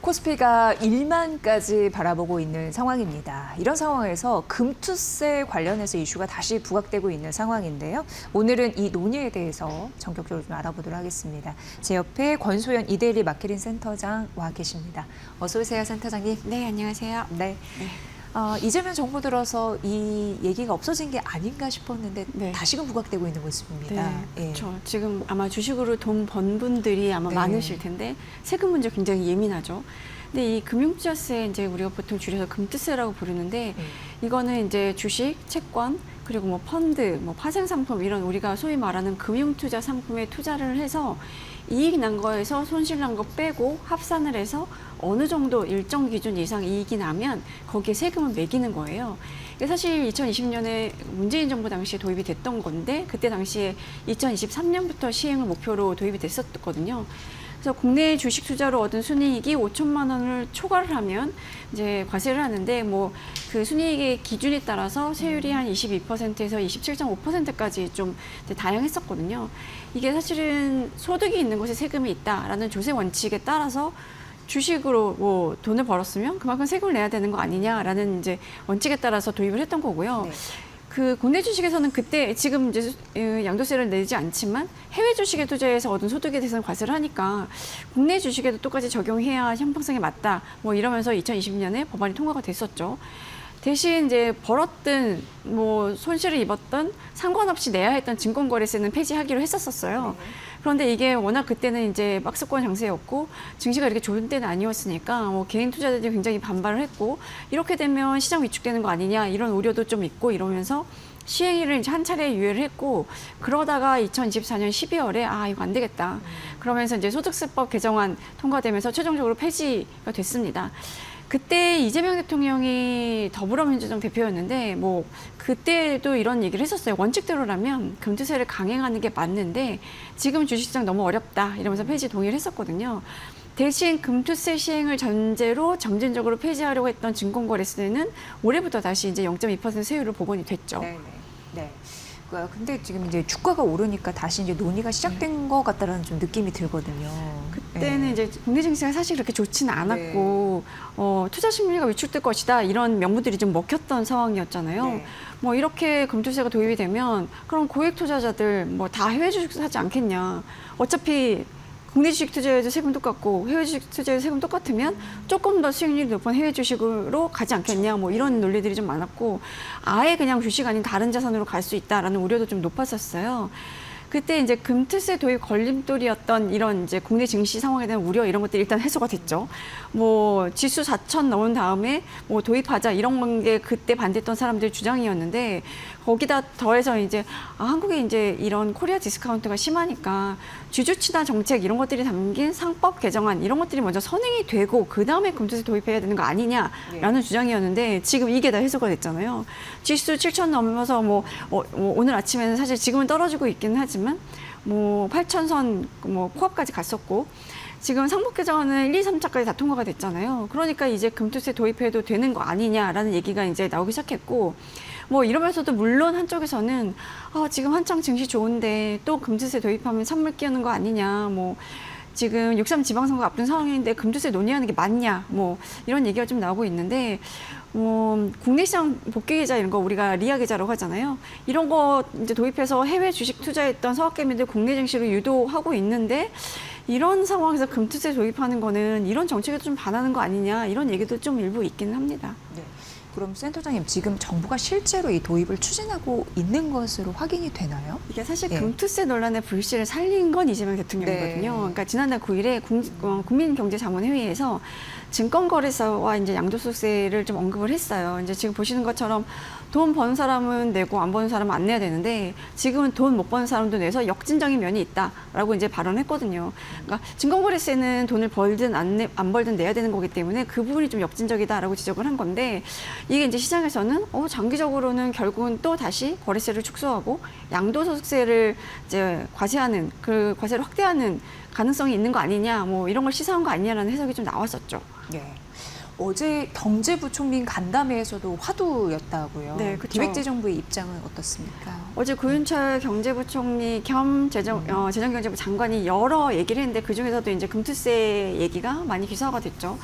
코스피가 1만까지 바라보고 있는 상황입니다. 이런 상황에서 금투세 관련해서 이슈가 다시 부각되고 있는 상황인데요. 오늘은 이 논의에 대해서 전격적으로 좀 알아보도록 하겠습니다. 제 옆에 권소연 이데일리 마케팅 센터장 와 계십니다. 어서 오세요, 센터장님. 네, 안녕하세요. 네. 이재명 정부 들어서 이 얘기가 없어진 게 아닌가 싶었는데 네. 다시금 부각되고 있는 모습입니다. 네, 예. 그렇죠. 지금 아마 주식으로 돈 번 분들이 아마 네. 많으실 텐데 세금 문제 굉장히 예민하죠. 근데 이 금융투자세 이제 우리가 보통 줄여서 금투세라고 부르는데 이거는 이제 주식, 채권 그리고 뭐 펀드, 뭐 파생 상품 이런 우리가 소위 말하는 금융투자 상품에 투자를 해서 이익 난 거에서 손실 난 거 빼고 합산을 해서 어느 정도 일정 기준 이상 이익이 나면 거기에 세금을 매기는 거예요. 이게 사실 2020년에 문재인 정부 당시에 도입이 됐던 건데 그때 당시에 2023년부터 시행을 목표로 도입이 됐었거든요. 그래서 국내 주식 투자로 얻은 순이익이 5천만 원을 초과를 하면 이제 과세를 하는데 뭐 그 순이익의 기준에 따라서 세율이 한 22%에서 27.5%까지 좀 다양했었거든요. 이게 사실은 소득이 있는 곳에 세금이 있다라는 조세 원칙에 따라서 주식으로 뭐 돈을 벌었으면 그만큼 세금을 내야 되는 거 아니냐라는 이제 원칙에 따라서 도입을 했던 거고요. 네. 그 국내 주식에서는 그때 지금 이제 양도세를 내지 않지만 해외 주식에 투자해서 얻은 소득에 대해서는 과세를 하니까 국내 주식에도 똑같이 적용해야 형평성에 맞다. 뭐 이러면서 2020년에 법안이 통과가 됐었죠. 대신 이제 벌었든 뭐 손실을 입었던 상관없이 내야 했던 증권거래세는 폐지하기로 했었어요. 그런데 이게 워낙 그때는 이제 박스권 장세였고 증시가 이렇게 좋은 때는 아니었으니까 뭐 개인 투자자들이 굉장히 반발을 했고 이렇게 되면 시장 위축되는 거 아니냐 이런 우려도 좀 있고 이러면서 시행일을 이제 한 차례 유예를 했고 그러다가 2024년 12월에 아 이거 안 되겠다. 그러면서 이제 소득세법 개정안 통과되면서 최종적으로 폐지가 됐습니다. 그때 이재명 대통령이 더불어민주당 대표였는데 뭐 그때도 이런 얘기를 했었어요. 원칙대로라면 금투세를 강행하는 게 맞는데 지금 주식시장 너무 어렵다 이러면서 폐지 동의를 했었거든요. 대신 금투세 시행을 전제로 점진적으로 폐지하려고 했던 증권거래세는 올해부터 다시 이제 0.2% 세율로 복원이 됐죠. 네. 근데 지금 이제 주가가 오르니까 다시 이제 논의가 시작된 것 같다라는 좀 느낌이 들거든요. 그때는 이제 국내 증시가 사실 그렇게 좋지는 않았고 투자 심리가 위축될 것이다 이런 명분들이 좀 먹혔던 상황이었잖아요. 네. 뭐 이렇게 금투세가 도입이 되면 그럼 고액 투자자들 뭐 다 해외 주식 사지 않겠냐. 어차피 국내 주식 투자에도 세금 똑같고 해외 주식 투자에도 세금 똑같으면 조금 더 수익률이 높은 해외 주식으로 가지 않겠냐 뭐 이런 논리들이 좀 많았고 아예 그냥 주식 아닌 다른 자산으로 갈 수 있다라는 우려도 좀 높았었어요. 그때 이제 금투세 도입 걸림돌이었던 이런 이제 국내 증시 상황에 대한 우려 이런 것들이 일단 해소가 됐죠. 뭐 지수 4천 넣은 다음에 뭐 도입하자 이런 게 그때 반대했던 사람들의 주장이었는데 거기다 더해서 이제 한국에 이제 이런 코리아 디스카운트가 심하니까 주주 친화 정책 이런 것들이 담긴 상법 개정안 이런 것들이 먼저 선행이 되고 그 다음에 금투세 도입해야 되는 거 아니냐라는 주장이었는데 지금 이게 다 해소가 됐잖아요. 지수 7천 넘어서 뭐 오늘 아침에는 사실 지금은 떨어지고 있기는 하지만 뭐 8,000선 뭐 코앞까지 갔었고 지금 상법 개정안은 1, 2, 3차까지 다 통과가 됐잖아요. 그러니까 이제 금투세 도입해도 되는 거 아니냐라는 얘기가 이제 나오기 시작했고 뭐 이러면서도 물론 한쪽에서는 지금 한창 증시 좋은데 또 금투세 도입하면 찬물 끼우는 거 아니냐 뭐 지금 6.3 지방선거 앞둔 상황인데 금투세 논의하는 게 맞냐 뭐 이런 얘기가 좀 나오고 있는데 국내 시장 복귀 계좌 이런 거 우리가 리아 계좌라고 하잖아요. 이런 거 이제 도입해서 해외 주식 투자했던 서학개미들 국내 증시로 유도하고 있는데 이런 상황에서 금투세 도입하는 거는 이런 정책에도 좀 반하는 거 아니냐 이런 얘기도 좀 일부 있기는 합니다. 네. 그럼 센터장님 지금 정부가 실제로 이 도입을 추진하고 있는 것으로 확인이 되나요? 이게 사실 네. 금투세 논란의 불씨를 살린 건 이재명 대통령이거든요. 네. 그러니까 지난달 9일에 국민경제자문회의에서 증권거래소와 이제 양도소득세를 좀 언급을 했어요. 이제 지금 보시는 것처럼 돈 버는 사람은 내고 안 버는 사람은 안 내야 되는데 지금은 돈 못 버는 사람도 내서 역진적인 면이 있다라고 이제 발언했거든요. 그러니까 증권거래세는 돈을 벌든 안 벌든 내야 되는 거기 때문에 그 부분이 좀 역진적이다라고 지적을 한 건데 이게 이제 시장에서는 장기적으로는 결국은 또 다시 거래세를 축소하고 양도소득세를 이제 과세하는 그 과세를 확대하는 가능성이 있는 거 아니냐 뭐 이런 걸 시사한 거 아니냐라는 해석이 좀 나왔었죠. 네. 어제 경제부총리 간담회에서도 화두였다고요. 네, 그쵸. 기획재정부의 입장은 어떻습니까? 어제 고윤철 경제부총리 겸 재정경제부 장관이 여러 얘기를 했는데 그 중에서도 이제 금투세 얘기가 많이 기사화가 됐죠.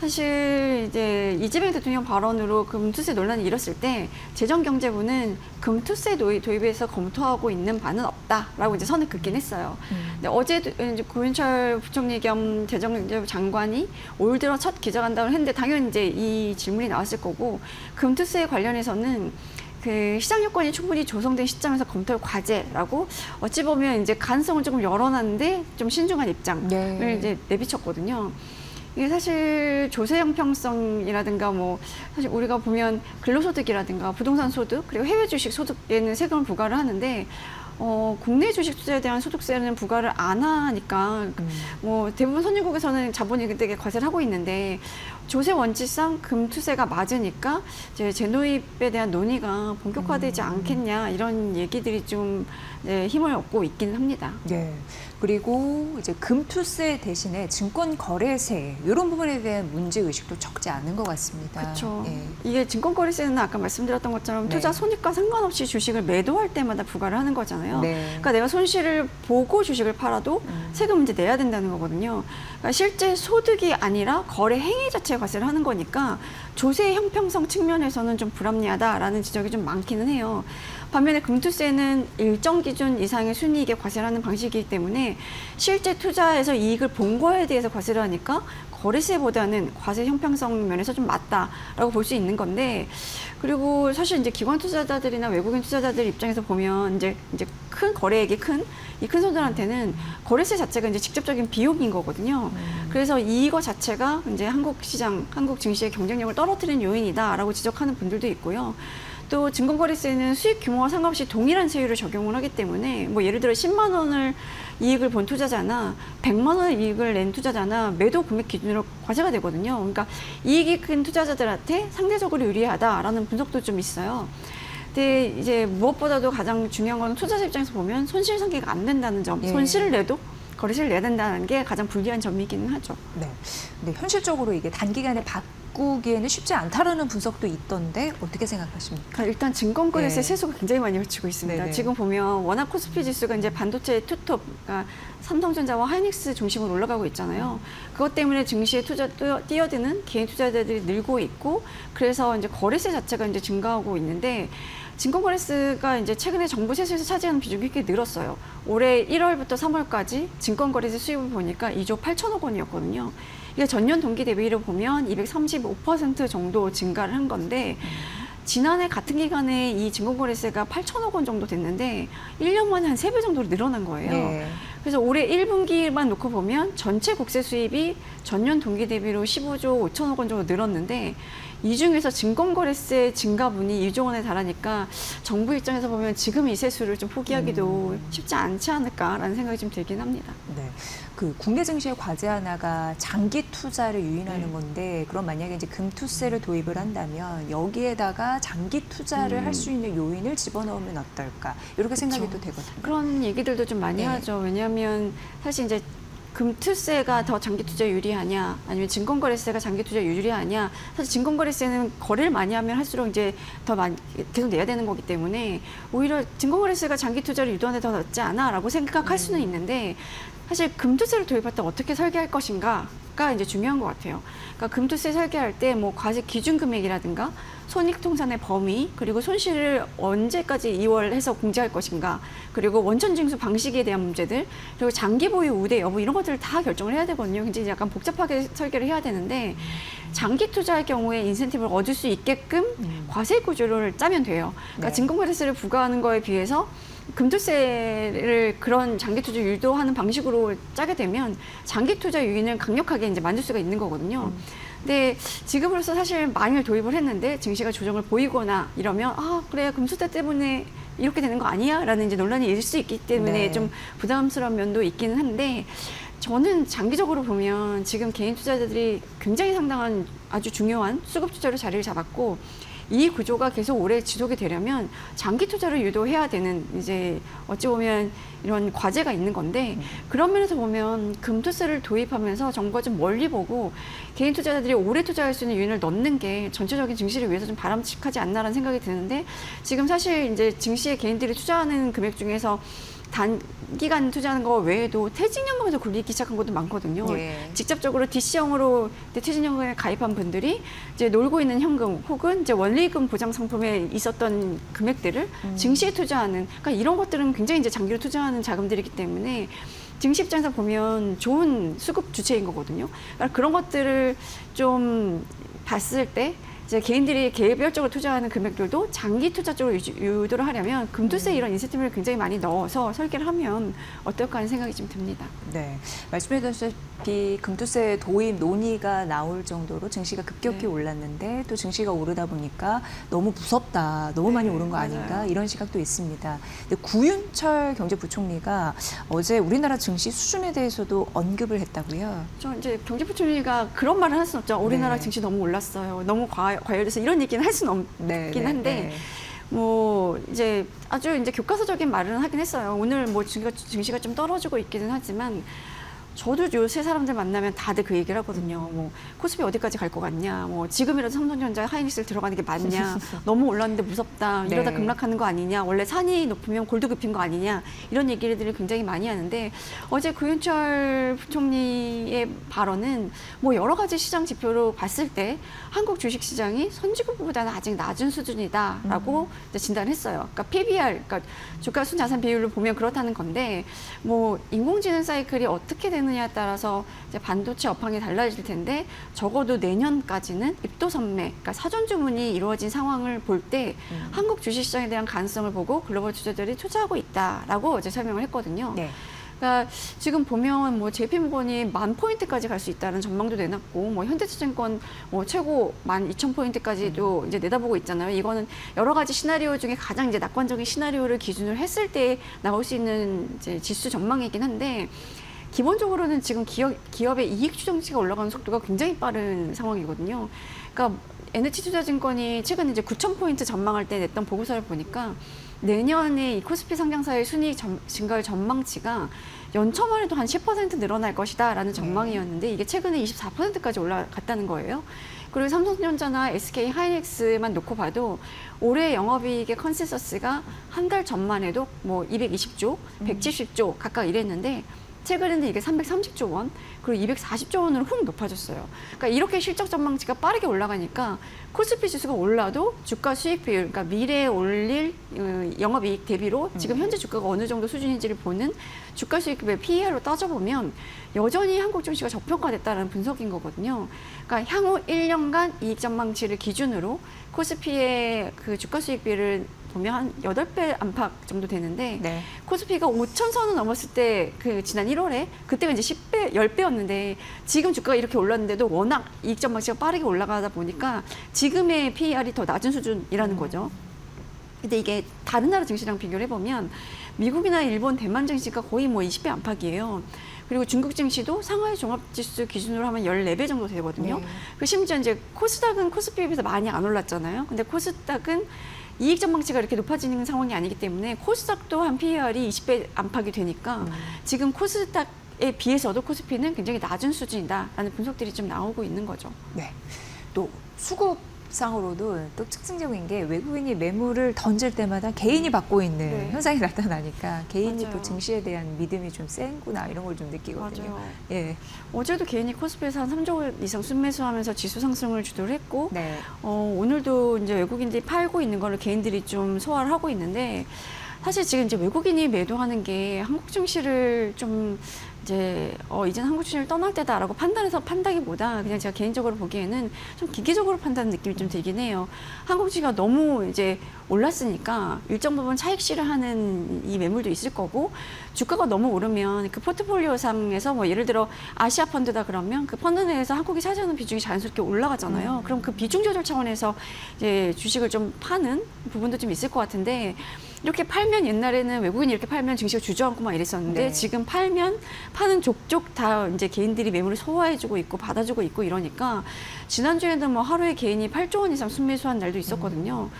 사실 이제 이재명 대통령 발언으로 금투세 논란이 일었을 때 재정경제부는 금투세 도입에서 검토하고 있는 바는 없다라고 이제 선을 긋긴 했어요. 근데 어제 이제 고윤철 부총리 겸 재정경제부 장관이 올 들어 첫 기자간담회를 했는데 당연히 이제 이 질문이 나왔을 거고 금투세 관련해서는 그 시장 요건이 충분히 조성된 시점에서 검토할 과제라고 어찌 보면 이제 가능성을 조금 열어놨는데 좀 신중한 입장을 이제 내비쳤거든요. 이게 사실 조세 형평성이라든가 뭐 사실 우리가 보면 근로소득이라든가 부동산 소득 그리고 해외 주식 소득에는 세금을 부과를 하는데 국내 주식 투자에 대한 소득세는 부과를 안 하니까 뭐 대부분 선진국에서는 자본이 되게 과세를 하고 있는데 조세 원칙상 금투세가 맞으니까 이제 재노입에 대한 논의가 본격화되지 않겠냐 이런 얘기들이 좀 힘을 얻고 있기는 합니다. 네. 그리고 이제 금투세 대신에 증권거래세 이런 부분에 대한 문제 의식도 적지 않은 것 같습니다. 그렇죠. 예. 이게 증권거래세는 아까 말씀드렸던 것처럼 네. 투자 손익과 상관없이 주식을 매도할 때마다 부과를 하는 거잖아요. 네. 그러니까 내가 손실을 보고 주식을 팔아도 세금을 이제 내야 된다는 거거든요. 그러니까 실제 소득이 아니라 거래 행위 자체에 과세를 하는 거니까 조세 형평성 측면에서는 좀 불합리하다라는 지적이 좀 많기는 해요. 반면에 금투세는 일정 기준 이상의 순이익에 과세를 하는 방식이기 때문에 실제 투자에서 이익을 본 거에 대해서 과세를 하니까 거래세보다는 과세 형평성 면에서 좀 맞다라고 볼 수 있는 건데 그리고 사실 이제 기관 투자자들이나 외국인 투자자들 입장에서 보면 이제 큰 거래액이 이 큰 손들한테는 거래세 자체가 이제 직접적인 비용인 거거든요. 그래서 이거 자체가 이제 한국 시장, 한국 증시의 경쟁력을 떨어뜨리는 요인이다라고 지적하는 분들도 있고요. 또 증권거래세는 수익 규모와 상관없이 동일한 세율을 적용을 하기 때문에 뭐 예를 들어 10만 원을 이익을 본 투자자나 100만 원의 이익을 낸 투자자나 매도 금액 기준으로 과세가 되거든요. 그러니까 이익이 큰 투자자들한테 상대적으로 유리하다라는 분석도 좀 있어요. 근데 이제 무엇보다도 가장 중요한 건 투자자 입장에서 보면 손실 상기가 안 된다는 점, 손실을 내도 거래세를 내야 된다는 게 가장 불리한 점이기는 하죠. 네. 근데 현실적으로 이게 단기간에 바꾸기에는 쉽지 않다라는 분석도 있던데 어떻게 생각하십니까? 그러니까 일단 증권거래세 네. 세수가 굉장히 많이 펼치고 있습니다. 네네. 지금 보면 워낙 코스피 지수가 이제 반도체 투톱, 그러니까 삼성전자와 하이닉스 중심으로 올라가고 있잖아요. 그것 때문에 증시에 뛰어드는 개인 투자자들이 늘고 있고, 그래서 이제 거래세 자체가 이제 증가하고 있는데, 증권거래세가 이제 최근에 정부 세수에서 차지하는 비중이 꽤 늘었어요. 올해 1월부터 3월까지 증권거래세 수입을 보니까 2조 8천억 원이었거든요. 이게 전년 동기 대비로 보면 235% 정도 증가를 한 건데, 지난해 같은 기간에 이 증권거래세가 8천억 원 정도 됐는데 1년 만에 한 3배 정도로 늘어난 거예요. 네. 그래서 올해 1분기만 놓고 보면 전체 국세 수입이 전년 동기 대비로 15조 5천억 원 정도 늘었는데 이 중에서 증권거래세 증가분이 2조 원에 달하니까 정부 입장에서 보면 지금 이 세수를 좀 포기하기도 쉽지 않지 않을까라는 생각이 좀 들긴 합니다. 네. 그 국내 증시의 과제 하나가 장기 투자를 유인하는 건데, 그럼 만약에 이제 금투세를 도입을 한다면 여기에다가 장기 투자를 할 수 있는 요인을 집어넣으면 어떨까? 이렇게 생각이 또 되거든요. 그런 얘기들도 좀 많이 네. 하죠. 왜냐하면 사실 이제 금투세가 더 장기 투자 유리하냐, 아니면 증권거래세가 장기 투자 유리하냐. 사실 증권거래세는 거래를 많이 하면 할수록 이제 더 많이 계속 내야 되는 거기 때문에 오히려 증권거래세가 장기 투자를 유도하는 데 더 낫지 않아라고 생각할 수는 있는데, 사실 금투세를 도입할 때 어떻게 설계할 것인가가 이제 중요한 것 같아요. 그러니까 금투세 설계할 때 뭐 과세 기준 금액이라든가 손익통산의 범위, 그리고 손실을 언제까지 이월해서 공제할 것인가, 그리고 원천징수 방식에 대한 문제들, 그리고 장기 보유 우대 여부 이런 것들을 다 결정을 해야 되거든요. 굉장히 약간 복잡하게 설계를 해야 되는데, 장기 투자할 경우에 인센티브를 얻을 수 있게끔 과세 구조를 짜면 돼요. 그러니까 네. 증권거래세를 부과하는 거에 비해서 금투세를 그런 장기 투자 유도하는 방식으로 짜게 되면 장기 투자 유인을 강력하게 이제 만들 수가 있는 거거든요. 근데 지금으로서 사실 많이 도입을 했는데 증시가 조정을 보이거나 이러면 그래 금투세 때문에 이렇게 되는 거 아니야? 라는 이제 논란이 있을 수 있기 때문에 네. 좀 부담스러운 면도 있기는 한데, 저는 장기적으로 보면 지금 개인 투자자들이 굉장히 상당한 아주 중요한 수급 투자로 자리를 잡았고, 이 구조가 계속 오래 지속이 되려면 장기 투자를 유도해야 되는 이제 어찌 보면 이런 과제가 있는 건데 그런 면에서 보면 금투세를 도입하면서 정부가 좀 멀리 보고 개인 투자자들이 오래 투자할 수 있는 요인을 넣는 게 전체적인 증시를 위해서 좀 바람직하지 않나라는 생각이 드는데 지금 사실 이제 증시에 개인들이 투자하는 금액 중에서 단기간 투자하는 거 외에도 퇴직연금에서 굴리기 시작한 것도 많거든요. 예. 직접적으로 DC형으로 퇴직연금에 가입한 분들이 이제 놀고 있는 현금 혹은 이제 원리금 보장 상품에 있었던 금액들을 증시에 투자하는, 그러니까 이런 것들은 굉장히 이제 장기로 투자하는 자금들이기 때문에 증시 입장에서 보면 좋은 수급 주체인 거거든요. 그러니까 그런 것들을 좀 봤을 때 이제 개인들이 개별적으로 투자하는 금액들도 장기 투자 쪽으로 유도를 하려면 금투세 이런 인센티브를 굉장히 많이 넣어서 설계를 하면 어떨까 하는 생각이 좀 듭니다. 네, 말씀해주셨다시피 금투세 도입 논의가 나올 정도로 증시가 급격히 네. 올랐는데 또 증시가 오르다 보니까 너무 무섭다, 너무 많이 오른 거 아닌가 맞아요. 이런 시각도 있습니다. 근데 구윤철 경제부총리가 어제 우리나라 증시 수준에 대해서도 언급을 했다고요. 저 이제 경제부총리가 그런 말을 할 수는 없죠. 우리나라 네. 증시 너무 올랐어요. 너무 과열돼서 이런 얘기는 할 수는 없긴 한데 뭐 이제 아주 이제 교과서적인 말은 하긴 했어요. 오늘 뭐 증시가 좀 떨어지고 있기는 하지만 저도 요새 사람들 만나면 다들 그 얘기를 하거든요. 뭐 코스피 어디까지 갈 것 같냐, 뭐 지금이라도 삼성전자 하이닉스를 들어가는 게 맞냐, 너무 올랐는데 무섭다, 이러다 네. 급락하는 거 아니냐, 원래 산이 높으면 골도 급인 거 아니냐, 이런 얘기들을 굉장히 많이 하는데 어제 구윤철 부총리의 발언은 뭐 여러 가지 시장 지표로 봤을 때 한국 주식 시장이 선진국보다는 아직 낮은 수준이다라고 이제 진단했어요. 그러니까 PBR, 그러니까 주가 순자산 비율로 보면 그렇다는 건데 뭐 인공지능 사이클이 어떻게 되느냐에 따라서 이제 반도체 업황이 달라질 텐데 적어도 내년까지는 입도선매, 그러니까 사전 주문이 이루어진 상황을 볼 때 한국 주식시장에 대한 가능성을 보고 글로벌 투자자들이 투자하고 있다라고 이제 설명을 했거든요. 네. 그러니까 지금 보면 뭐 JP모건이 10,000포인트까지 갈 수 있다는 전망도 내놨고 뭐 현대투자증권 뭐 최고 12,000포인트까지도 이제 내다보고 있잖아요. 이거는 여러 가지 시나리오 중에 가장 이제 낙관적인 시나리오를 기준으로 했을 때 나올 수 있는 이제 지수 전망이긴 한데 기본적으로는 지금 기업의 이익 추정치가 올라가는 속도가 굉장히 빠른 상황이거든요. 그러니까 NH투자증권이 최근 이제 9,000포인트 전망할 때 냈던 보고서를 보니까 내년에 이 코스피 상장사의 순이익 증가율 전망치가 연초만 해도 한 10% 늘어날 것이다라는 전망이었는데 이게 최근에 24%까지 올라갔다는 거예요. 그리고 삼성전자나 SK 하이닉스만 놓고 봐도 올해 영업이익의 컨센서스가 한 달 전만 해도 뭐 220조, 170조 각각 이랬는데 최근에는 이게 330조 원, 그리고 240조 원으로 훅 높아졌어요. 그러니까 이렇게 실적 전망치가 빠르게 올라가니까 코스피 지수가 올라도 주가 수익 비율, 그러니까 미래에 올릴 영업이익 대비로 지금 현재 주가가 어느 정도 수준인지를 보는 주가 수익 비율 PER로 따져보면 여전히 한국 증시가 저평가됐다는 분석인 거거든요. 그러니까 향후 1년간 이익 전망치를 기준으로 코스피의 그 주가 수익 비율을 보면 한 8배 안팎 정도 되는데 네. 코스피가 5,000선을 넘었을 때 그 지난 1월에 그때가 이제 10배, 10배였는데 지금 주가가 이렇게 올랐는데도 워낙 이익 전망치가 빠르게 올라가다 보니까 지금의 PER이 더 낮은 수준이라는 거죠. 근데 이게 다른 나라 증시랑 비교를 해보면 미국이나 일본, 대만 증시가 거의 뭐 20배 안팎이에요. 그리고 중국 증시도 상하이 종합지수 기준으로 하면 14배 정도 되거든요. 네. 그 심지어 이제 코스닥은 코스피에 비해서 많이 안 올랐잖아요. 근데 코스닥은 이익 전망치가 이렇게 높아지는 상황이 아니기 때문에 코스닥도 한 PER이 20배 안팎이 되니까 지금 코스닥에 비해서도 코스피는 굉장히 낮은 수준이다라는 분석들이 좀 나오고 있는 거죠. 네. 또 수급상으로도 또 특징적인 게 외국인이 매물을 던질 때마다 개인이 받고 있는 네. 현상이 나타나니까 개인이 맞아요. 또 증시에 대한 믿음이 좀 센구나 이런 걸 좀 느끼거든요. 맞아요. 예. 어제도 개인이 코스피에서 한 3조 이상 순매수하면서 지수 상승을 주도를 했고 네. 오늘도 이제 외국인들이 팔고 있는 거를 개인들이 좀 소화를 하고 있는데 사실 지금 이제 외국인이 매도하는 게 한국 증시를 좀 이제 이제는 한국 증시를 떠날 때다라고 판단해서 판다기보다 그냥 제가 개인적으로 보기에는 좀 기계적으로 판단하는 느낌이 좀 들긴 해요. 한국 증시가 너무 이제 올랐으니까 일정 부분 차익 실현하는 이 매물도 있을 거고 주가가 너무 오르면 그 포트폴리오 상에서 뭐 예를 들어 아시아 펀드다 그러면 그 펀드 내에서 한국이 차지하는 비중이 자연스럽게 올라가잖아요. 그럼 그 비중 조절 차원에서 이제 주식을 좀 파는 부분도 좀 있을 것 같은데 이렇게 팔면 옛날에는 외국인이 이렇게 팔면 증시가 주저앉고 막 이랬었는데 네. 지금 팔면 파는 족족 다 이제 개인들이 매물을 소화해주고 있고 받아주고 있고 이러니까 지난주에는 뭐 하루에 개인이 8조 원 이상 순매수한 날도 있었거든요.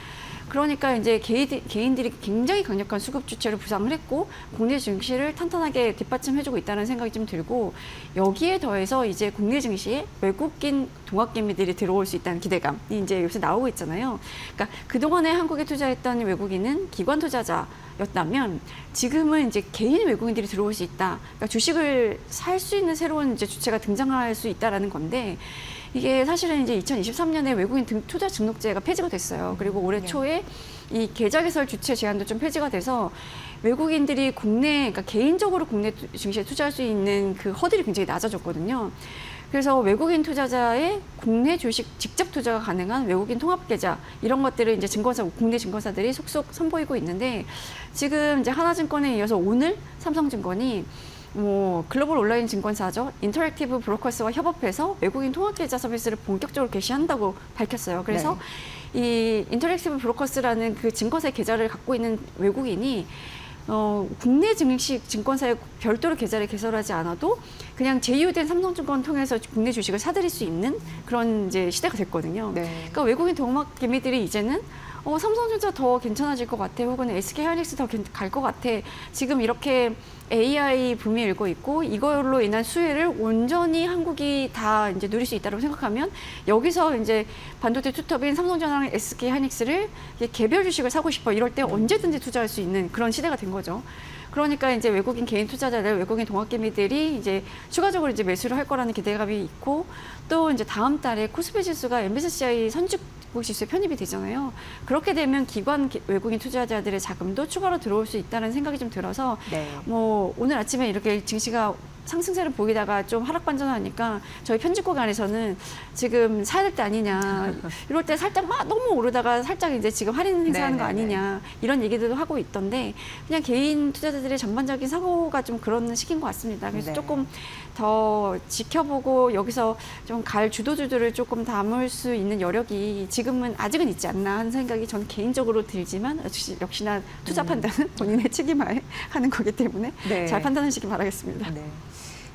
그러니까 이제 개인들이 굉장히 강력한 수급 주체로 부상을 했고 국내 증시를 탄탄하게 뒷받침해주고 있다는 생각이 좀 들고 여기에 더해서 이제 국내 증시에 외국인 동학개미들이 들어올 수 있다는 기대감이 이제 요새 나오고 있잖아요. 그러니까 그동안에 한국에 투자했던 외국인은 기관 투자자였다면 지금은 이제 개인 외국인들이 들어올 수 있다. 그러니까 주식을 살 수 있는 새로운 이제 주체가 등장할 수 있다라는 건데 이게 사실은 이제 2023년에 외국인 투자 등록제가 폐지가 됐어요. 그리고 올해 초에 이 계좌 개설 주체 제한도 좀 폐지가 돼서 외국인들이 그러니까 개인적으로 국내 증시에 투자할 수 있는 그 허들이 굉장히 낮아졌거든요. 그래서 외국인 투자자의 국내 주식 직접 투자가 가능한 외국인 통합 계좌 이런 것들을 이제 국내 증권사들이 속속 선보이고 있는데 지금 이제 하나증권에 이어서 오늘 삼성증권이 글로벌 온라인 증권사죠. 인터랙티브 브로커스와 협업해서 외국인 통합계좌 서비스를 본격적으로 개시한다고 밝혔어요. 그래서 이 인터랙티브 브로커스라는 그 증권사의 계좌를 갖고 있는 외국인이 국내 증식 증권사에 별도로 계좌를 개설하지 않아도 그냥 제휴된 삼성증권 통해서 국내 주식을 사들일 수 있는 그런 이제 시대가 됐거든요. 네. 그러니까 외국인 동막 개미들이 이제는 삼성전자 더 괜찮아질 것 같아, 혹은 SK하이닉스 더 갈 것 같아. 지금 이렇게 AI 붐이 일고 있고 이걸로 인한 수혜를 온전히 한국이 다 이제 누릴 수 있다고 생각하면 여기서 이제 반도체 투톱인 삼성전자랑 SK하이닉스를 개별 주식을 사고 싶어 이럴 때 언제든지 투자할 수 있는 그런 시대가 된 거죠. 그러니까 이제 외국인 개인 투자자들, 외국인 동학개미들이 이제 추가적으로 이제 매수를 할 거라는 기대감이 있고 또 이제 다음 달에 코스피 지수가 MSCI 선진국 지수에 편입이 되잖아요. 그렇게 되면 외국인 투자자들의 자금도 추가로 들어올 수 있다는 생각이 좀 들어서 오늘 아침에 이렇게 증시가 상승세를 보이다가 좀 하락 반전하니까 저희 편집국 안에서는 지금 사야 될 때 아니냐 이럴 때 살짝 막 너무 오르다가 살짝 이제 지금 할인 행사하는 거 아니냐 이런 얘기들도 하고 있던데 그냥 개인 투자자들의 전반적인 사고가 좀 그런 시기인 것 같습니다. 그래서 조금 더 지켜보고 여기서 좀 갈 주도주들을 조금 담을 수 있는 여력이 지금은 아직은 있지 않나 하는 생각이 저는 개인적으로 들지만 역시나 투자 판단은 본인의 책임하에 하는 거기 때문에 잘 판단하시기 바라겠습니다.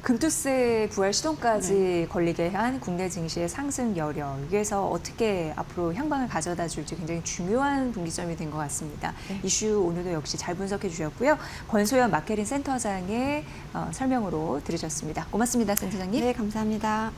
금투세 부활 시동까지 걸리게 한 국내 증시의 상승 여력, 여기에서 어떻게 앞으로 향방을 가져다 줄지 굉장히 중요한 분기점이 된 것 같습니다. 이슈 오늘도 역시 잘 분석해 주셨고요. 권소연 마케린 센터장의 설명으로 들으셨습니다. 고맙습니다, 센터장님. 네, 감사합니다.